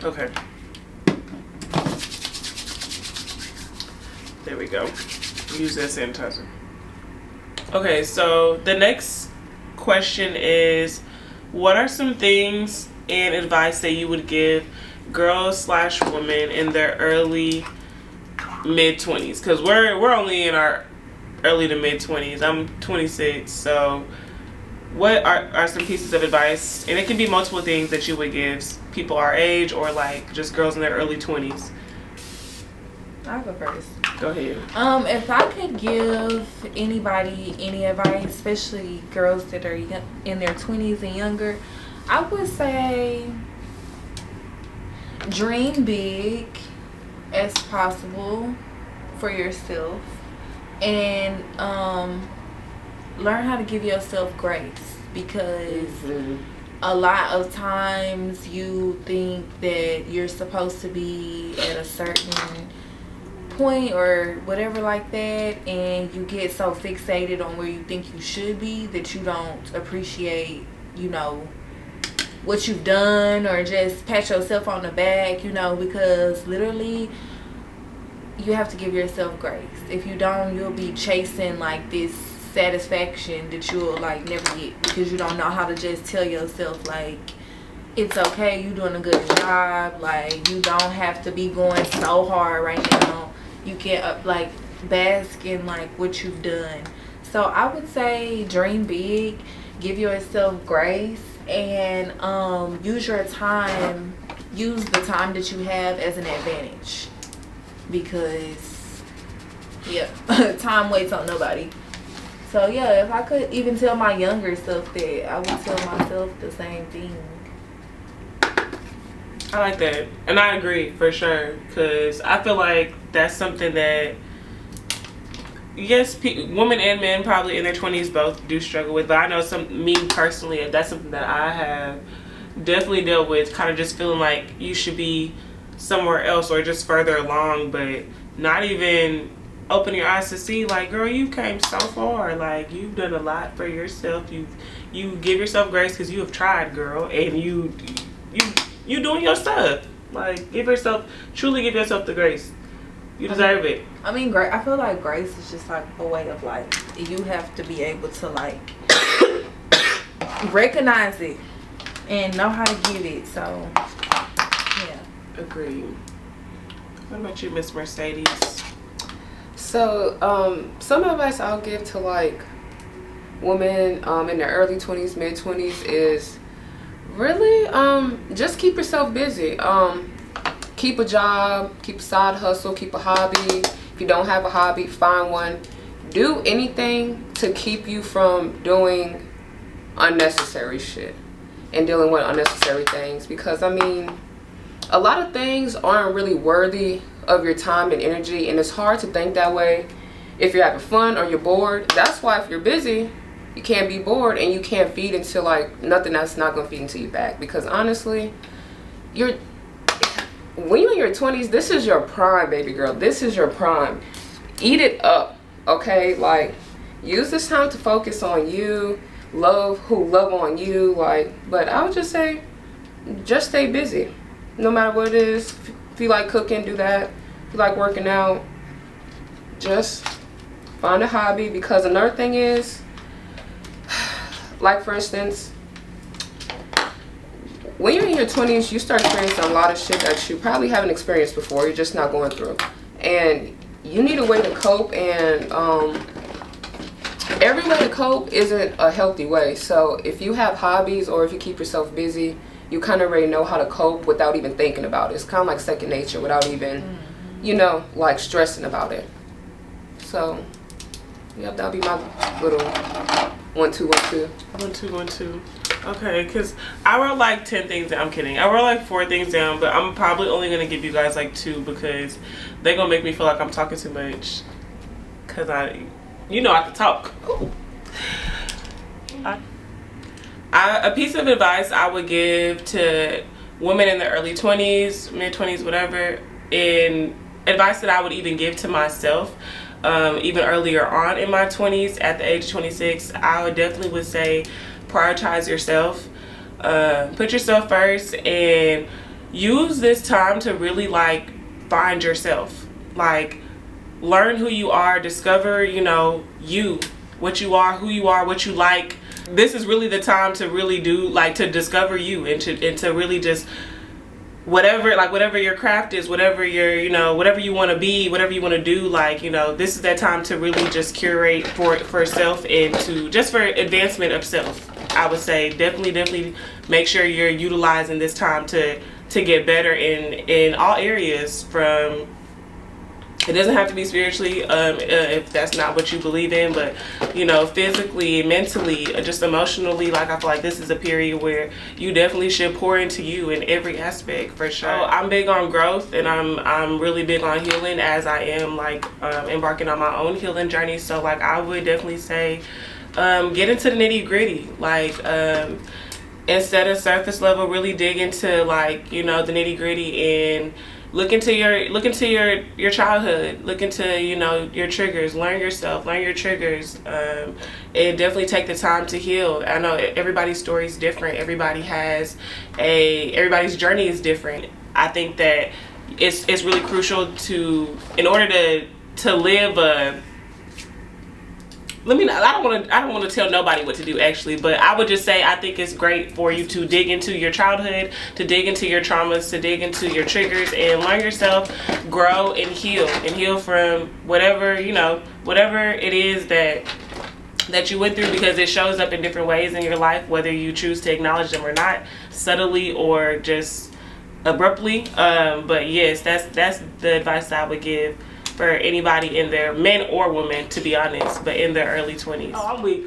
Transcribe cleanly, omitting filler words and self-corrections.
Okay. There we go. Use that sanitizer. Okay, so the next question is, what are some things and advice that you would give girls / women in their early mid-20s? Because we're only in our early to mid-20s. I'm 26, so what are some pieces of advice, and it can be multiple things that you would give people our age or like just girls in their early 20s? I'll go first. Go ahead. If I could give anybody any advice, especially girls that are in their 20s and younger, I would say dream big as possible for yourself, and learn how to give yourself grace, because a lot of times you think that you're supposed to be at a certain point or whatever like that, and you get so fixated on where you think you should be that you don't appreciate, you know, what you've done, or just pat yourself on the back, you know, because literally you have to give yourself grace. If you don't, you'll be chasing like this satisfaction that you'll like never get, because you don't know how to just tell yourself like it's okay, you're doing a good job, like you don't have to be going so hard right now. You can like bask in like what you've done. So I would say dream big, give yourself grace, and use the time that you have as an advantage, because yeah, time waits on nobody. So yeah, if I could even tell my younger self that, I would tell myself the same thing. I like that, and I agree for sure, because I feel like that's something that, yes, women and men probably in their 20s both do struggle with, but I know me personally, that's something that I have definitely dealt with, kind of just feeling like you should be somewhere else or just further along, but not even open your eyes to see like, girl, you came so far, like you've done a lot for yourself, you give yourself grace because you have tried, girl, and you doing your stuff. Like, truly give yourself the grace. You deserve it. I mean, I feel like grace is just like a way of like, you have to be able to like recognize it and know how to give it. So yeah, agreed. What about you, Miss Mercedes? So some advice I'll give to like women in their early 20s, mid 20s is really just keep yourself busy. Keep a job, keep a side hustle, keep a hobby. If you don't have a hobby, find one. Do anything to keep you from doing unnecessary shit and dealing with unnecessary things, because I mean, a lot of things aren't really worthy of your time and energy, and it's hard to think that way if you're having fun or you're bored. That's why if you're busy, you can't be bored, and you can't feed into like nothing that's not gonna feed into you back, because honestly, when you're in your 20s, this is your prime, baby girl. This is your prime. Eat it up, okay? Like, use this time to focus on you, love on you, like, but I would just say, just stay busy. No matter what it is. If you like cooking, do that. If you like working out, just find a hobby, because another thing is, like for instance, when you're in your 20s, you start experiencing a lot of shit that you probably haven't experienced before. You're just not going through. And you need a way to cope, and every way to cope isn't a healthy way. So if you have hobbies or if you keep yourself busy, you kind of already know how to cope without even thinking about it. It's kind of like second nature without even, you know, like stressing about it. So, yep, that'll be my little 1, 2, 1, 2. 1, 2, 1, 2. Okay, because I wrote like 10 things down. I'm kidding. I wrote like 4 things down, but I'm probably only going to give you guys like 2, because they're going to make me feel like I'm talking too much. Because I can talk. A piece of advice I would give to women in the early 20s, mid 20s, whatever, and advice that I would even give to myself even earlier on in my 20s, at the age of 26, I would say prioritize yourself. Put yourself first, and use this time to really like find yourself, like learn who you are, discover, you know, you, what you are, who you are, what you like. This is really the time to really do, like, to discover you and to really just whatever your craft is, whatever your, you know, whatever you want to be, whatever you want to do, like, you know, this is that time to really just curate for self and to just for advancement of self. I would say definitely make sure you're utilizing this time to get better in all areas. From, it doesn't have to be spiritually, if that's not what you believe in, but, you know, physically, mentally, just emotionally. Like, I feel like this is a period where you definitely should pour into you in every aspect, for sure. So I'm big on growth, and I'm really big on healing, as I am like embarking on my own healing journey. So like, I would definitely say get into the nitty gritty, like instead of surface level, really dig into, like, you know, the nitty gritty, and look into your childhood, look into, you know, your triggers, learn yourself, learn your triggers, and definitely take the time to heal. I know everybody's story is different, everybody's journey is different. I think that it's really crucial to, in order to live a, I don't want to tell nobody what to do, actually, but I would just say I think it's great for you to dig into your childhood, to dig into your traumas, to dig into your triggers, and learn yourself, grow, and heal from whatever, you know, whatever it is that you went through, because it shows up in different ways in your life, whether you choose to acknowledge them or not, subtly or just abruptly. But yes, that's the advice I would give for anybody in their, men or women, to be honest, but in their early 20s. Oh, I'm weak.